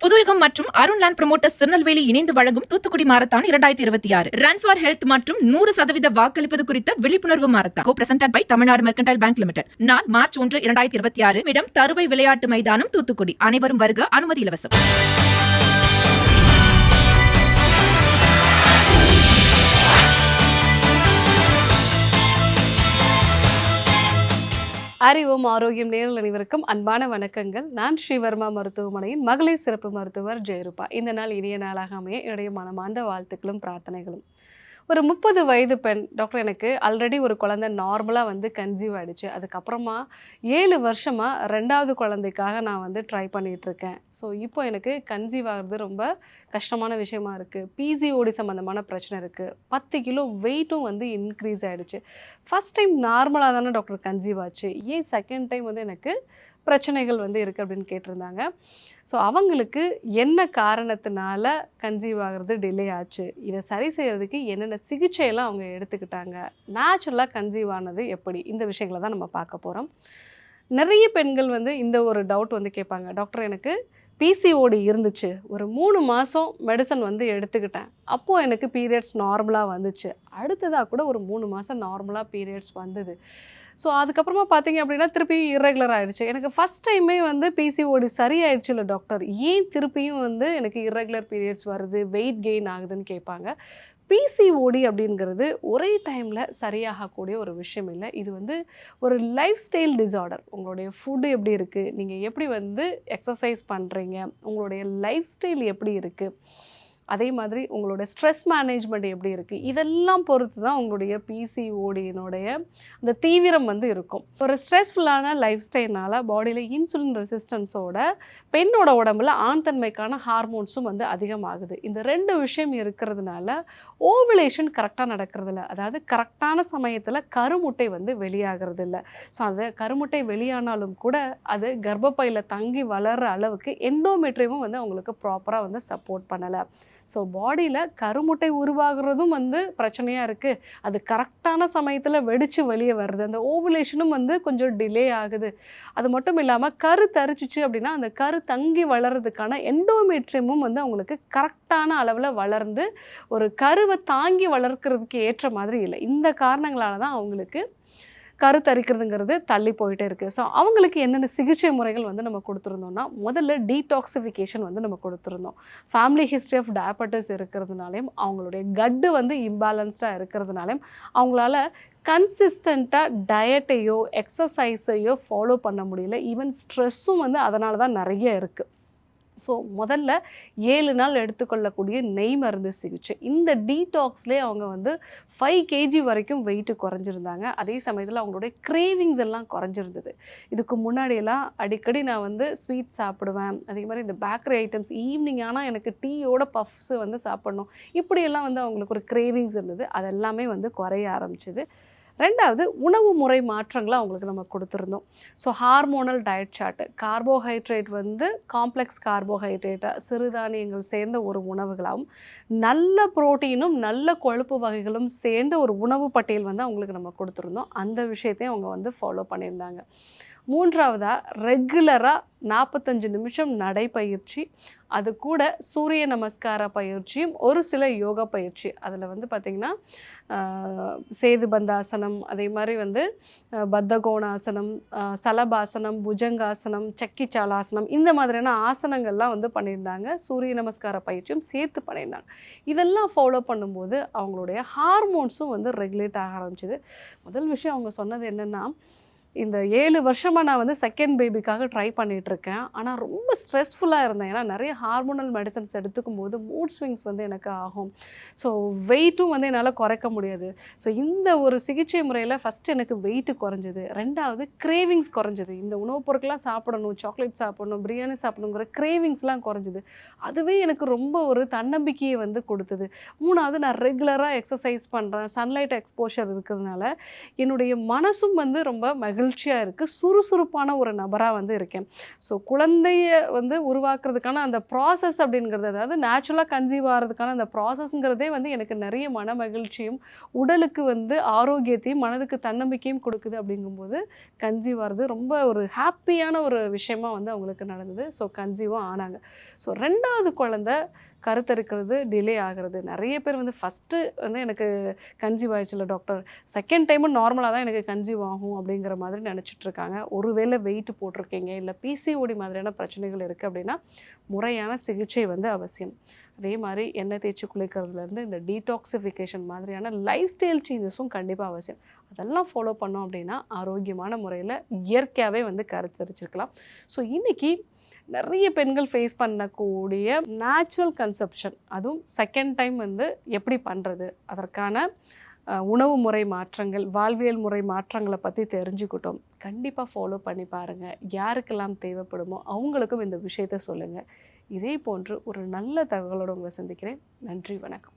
புதுயுகம் மற்றும் Arun land promoters Tirunelveli இணைந்து வழங்கும் Thoothukudi marathon 2026 run for health மற்றும் 100% வாக்களிப்பது குறித்த விழிப்புணர்வு marathon co presented by Tamil Nadu mercantile bank limited. நாள் மார்ச் 1, 2026. இடம் தருவை விளையாட்டு மைதானம், தூத்துக்குடி. அனைவரும் வருக. அனுமதி இலவசம். அறிவோம் ஆரோக்கியம் நேரில் அனைவருக்கும் அன்பான வணக்கங்கள். நான் ஸ்ரீவர்மா மருத்துவமனையின் மகளிர் சிறப்பு மருத்துவர் ஜெயரூபா. இந்த நாள் இனிய நாளாக அமைய என்னுடைய மனமார்ந்த வாழ்த்துக்களும் பிரார்த்தனைகளும். ஒரு 30 வயது பெண், டாக்டர் எனக்கு ஆல்ரெடி ஒரு குழந்தை நார்மலாக கன்சீவ் ஆகிடுச்சு, அதுக்கப்புறமா 7 வருஷமாக 2வது குழந்தைக்காக நான் ட்ரை பண்ணிகிட்ருக்கேன். ஸோ இப்போ எனக்கு கன்சீவ் ஆகிறது ரொம்ப கஷ்டமான விஷயமா இருக்குது. பிசிஓடி சம்மந்தமான பிரச்சனை இருக்குது. 10 கிலோ வெயிட்டும் இன்க்ரீஸ் ஆகிடுச்சு. ஃபஸ்ட் டைம் நார்மலாக தானே டாக்டர் கன்சீவ் ஆச்சு, ஏன் செகண்ட் டைம் எனக்கு பிரச்சனைகள் இருக்குது அப்படின்னு கேட்டிருந்தாங்க. ஸோ அவங்களுக்கு என்ன காரணத்தினால கன்சீவ் ஆகிறது டிலே ஆச்சு, இதை சரி செய்கிறதுக்கு என்னென்ன சிகிச்சையெல்லாம் அவங்க எடுத்துக்கிட்டாங்க, நேச்சுரலாக கன்சீவ் ஆனது எப்படி, இந்த விஷயங்களை தான் நம்ம பார்க்க போகிறோம். நிறைய பெண்கள் இந்த ஒரு டவுட் கேட்பாங்க, டாக்டர் எனக்கு பிசிஓடி இருந்துச்சு, ஒரு 3 மாதம் மெடிசன் எடுத்துக்கிட்டேன், அப்போது எனக்கு பீரியட்ஸ் நார்மலாக வந்துச்சு, அடுத்ததாக கூட ஒரு 3 மாதம் நார்மலாக பீரியட்ஸ் வந்தது. ஸோ அதுக்கப்புறமா பார்த்தீங்க அப்படின்னா திருப்பி இர்ரெகுலர் ஆகிடுச்சு. எனக்கு ஃபஸ்ட் டைமே பிசிஓடி சரியாயிடுச்சு இல்லை டாக்டர், ஏன் திருப்பியும் எனக்கு இர்ரெகுலர் பீரியட்ஸ் வருது, வெயிட் கெயின் ஆகுதுன்னு கேட்பாங்க. பிசிஓடி அப்படிங்கிறது ஒரே டைமில் சரியாகக்கூடிய ஒரு விஷயம் இல்லை. இது ஒரு லைஃப் ஸ்டைல் டிஸார்டர். உங்களுடைய ஃபுட்டு எப்படி இருக்குது, நீங்கள் எப்படி எக்ஸசைஸ் பண்ணுறீங்க, உங்களுடைய லைஃப் ஸ்டைல் எப்படி இருக்குது, அதே மாதிரி உங்களோட ஸ்ட்ரெஸ் மேனேஜ்மெண்ட் எப்படி இருக்குது, இதெல்லாம் பொறுத்து தான் உங்களுடைய பிசிஓடியினுடைய அந்த தீவிரம் இருக்கும். ஒரு ஸ்ட்ரெஸ்ஃபுல்லான லைஃப் ஸ்டைல்னால் பாடியில் இன்சுலின் ரெசிஸ்டன்ஸோட பெண்ணோட உடம்புல ஆண் தன்மைக்கான ஹார்மோன்ஸும் அதிகமாகுது. இந்த 2 விஷயம் இருக்கிறதுனால ஓவுலேஷன் கரெக்டாக நடக்கிறதில்ல, அதாவது கரெக்டான சமயத்தில் கருமுட்டை வெளியாகிறது இல்லை. ஸோ அந்த கருமுட்டை வெளியானாலும் கூட அது கர்ப்பப்பையில் தங்கி வளர்கிற அளவுக்கு எண்டோமெட்ரியமும் அவங்களுக்கு ப்ராப்பராக சப்போர்ட் பண்ணலை. ஸோ பாடியில் கருமுட்டை உருவாகிறதும் பிரச்சனையாக இருக்குது, அது கரெக்டான சமயத்தில் வெடித்து வெளியே வருது, அந்த ஓவுலேஷனும் கொஞ்சம் டிலே ஆகுது. அது மட்டும் இல்லாமல் கரு தரிச்சிச்சு அப்படின்னா அந்த கரு தங்கி வளர்கிறதுக்கான எண்டோமெட்ரியமும் அவங்களுக்கு கரெக்டான அளவில் வளர்ந்து ஒரு கருவை தாங்கி வளர்க்குறதுக்கு ஏற்ற மாதிரி இல்லை. இந்த காரணங்களால தான் அவங்களுக்கு கருத்தரிக்கிறதுங்கிறது தள்ளி போயிட்டே இருக்குது. ஸோ அவங்களுக்கு என்னென்ன சிகிச்சை முறைகள் நம்ம கொடுத்துருந்தோம்னா, முதல்ல டீடாக்சிஃபிகேஷன் நம்ம கொடுத்துருந்தோம். ஃபேமிலி ஹிஸ்ட்ரி ஆஃப் டயபெட்டிஸ் இருக்கிறதுனாலையும் அவங்களுடைய கட்டு இம்பேலன்ஸ்டாக இருக்கிறதுனாலையும் அவங்களால கன்சிஸ்டண்ட்டாக டயட்டையோ எக்ஸசைஸையோ ஃபாலோ பண்ண முடியல. ஈவன் ஸ்ட்ரெஸ்ஸும் அதனால தான் நிறைய இருக்குது. ஸோ முதல்ல 7 நாள் எடுத்துக்கொள்ளக்கூடிய நெய் மருந்து சிகிச்சை, இந்த டீடாக்ஸ்லேயே அவங்க 5 kg வரைக்கும் வெயிட்டு குறைஞ்சிருந்தாங்க. அதே சமயத்தில் அவங்களுடைய கிரேவிங்ஸ் எல்லாம் குறைஞ்சிருந்தது. இதுக்கு முன்னாடியெல்லாம் அடிக்கடி நான் ஸ்வீட் சாப்பிடுவேன், அதே மாதிரி இந்த பேக்கரி ஐட்டம்ஸ் ஈவினிங் ஆனால் எனக்கு டீயோட பஃப்ஸு சாப்பிடணும், இப்படியெல்லாம் அவங்களுக்கு ஒரு கிரேவிங்ஸ் இருந்தது. அதெல்லாமே குறைய ஆரம்பிச்சிது. 2வது உணவு முறை மாற்றங்களை அவங்களுக்கு நம்ம கொடுத்துருந்தோம். So hormonal diet chart, carbohydrate complex கார்போஹைட்ரேட்டாக சிறுதானியங்கள் சேர்ந்த ஒரு உணவுகளாகவும் நல்ல புரோட்டீனும் நல்ல கொழுப்பு வகைகளும் சேர்ந்த ஒரு உணவு பட்டியல் அவங்களுக்கு நம்ம கொடுத்துருந்தோம். அந்த விஷயத்தையும் அவங்க ஃபாலோ பண்ணியிருந்தாங்க. 3வதாக ரெகுலராக 45 நிமிஷம் நடைப்பயிற்சி, அது கூட சூரிய நமஸ்கார பயிற்சியும் ஒரு சில யோகா பயிற்சி, அதில் பார்த்திங்கன்னா சேதுபந்தாசனம், அதே மாதிரி பத்தகோணாசனம், சலபாசனம், புஜங்காசனம், சக்கிச்சாலாசனம், இந்த மாதிரியான ஆசனங்கள்லாம் பண்ணியிருந்தாங்க. சூரிய நமஸ்கார பயிற்சியும் சேர்த்து பண்ணியிருந்தாங்க. இதெல்லாம் ஃபாலோ பண்ணும்போது அவங்களுடைய ஹார்மோன்ஸும் ரெகுலேட் ஆக ஆரம்பிச்சிது. முதல் விஷயம் அவங்க சொன்னது என்னென்னா, இந்த 7 வருஷமாக நான் செகண்ட் பேபிக்காக ட்ரை பண்ணிகிட்ருக்கேன், ஆனால் ரொம்ப ஸ்ட்ரெஸ்ஃபுல்லாக இருந்தேன். ஏன்னா நிறைய ஹார்மோனல் மெடிசன்ஸ் எடுத்துக்கும் போது மூட் ஸ்விங்ஸ் எனக்கு ஆகும். ஸோ வெயிட்டும் என்னால் குறைக்க முடியாது. ஸோ இந்த ஒரு சிகிச்சை முறையில் ஃபஸ்ட்டு எனக்கு வெயிட்டு குறைஞ்சது, 2வது கிரேவிங்ஸ் குறைஞ்சது. இந்த உணவுப் பொருட்கள்லாம் சாப்பிடணும், சாக்லேட் சாப்பிடணும், பிரியாணி சாப்பிடணுங்கிற கிரேவிங்ஸ்லாம் குறைஞ்சிது. அதுவே எனக்கு ரொம்ப ஒரு தன்னம்பிக்கையை கொடுத்தது. 3வது நான் ரெகுலராக எக்ஸசைஸ் பண்ணுறேன், சன்லைட் எக்ஸ்போஷர் இருக்கிறதுனால என்னுடைய மனசும் ரொம்ப மகிழ்ச்சியாக இருக்குது, சுறுசுறுப்பான ஒரு நபராக வந்து இருக்கேன். ஸோ குழந்தைய வந்து உருவாக்குறதுக்கான அந்த ப்ராசஸ் அப்படிங்கிறது, அதாவது நேச்சுரலாக கன்சீவ் ஆகிறதுக்கான அந்த ப்ராசஸ்ங்கிறதே வந்து எனக்கு நிறைய மன மகிழ்ச்சியும் உடலுக்கு வந்து ஆரோக்கியத்தையும் மனதுக்கு தன்னம்பிக்கையும் கொடுக்குது. அப்படிங்கும்போது கன்சீவ் ஆகிறது ரொம்ப ஒரு ஹாப்பியான ஒரு விஷயமா வந்து அவங்களுக்கு நடந்தது. ஸோ கன்சீவும் ஆனாங்க. ஸோ 2வது குழந்தை கருத்தரிக்கிறது டிலே ஆகிறது. நிறைய பேர் வந்து ஃபஸ்ட்டு வந்து எனக்கு கன்சீவ் ஆயிடுச்சுல்ல டாக்டர், செகண்ட் டைமும் நார்மலாக தான் எனக்கு கன்சீவ் ஆகும் அப்படிங்கிற மாதிரி நினச்சிட்ருக்காங்க. ஒருவேளை வெயிட் போட்டிருக்கீங்க, இல்லை பிசிஓடி மாதிரியான பிரச்சனைகள் இருக்குது அப்படின்னா முறையான சிகிச்சை வந்து அவசியம். அதே மாதிரி எண்ணெய் தேய்ச்சி குளிக்கிறதுலேருந்து இந்த டீடாக்சிஃபிகேஷன் மாதிரியான லைஃப் ஸ்டைல் சேஞ்சஸும் கண்டிப்பாக அவசியம். அதெல்லாம் ஃபாலோ பண்ணோம் அப்படின்னா ஆரோக்கியமான முறையில் இயற்கையாகவே வந்து கருத்தரிச்சிருக்கலாம். ஸோ இன்றைக்கி நிறைய பெண்கள் ஃபேஸ் பண்ணக்கூடிய நேச்சுரல் கன்செப்ஷன், அதுவும் செகண்ட் டைம் வந்து எப்படி பண்ணுறது, அதற்கான உணவு முறை மாற்றங்கள், வாழ்வியல் முறை மாற்றங்களை பற்றி தெரிஞ்சுக்கிட்டோம். கண்டிப்பாக ஃபாலோ பண்ணி பாருங்கள். யாருக்கெல்லாம் தேவைப்படுமோ அவங்களுக்கும் இந்த விஷயத்த சொல்லுங்கள். இதே போன்று ஒரு நல்ல தகவலோடு உங்களை சந்திக்கிறேன். நன்றி, வணக்கம்.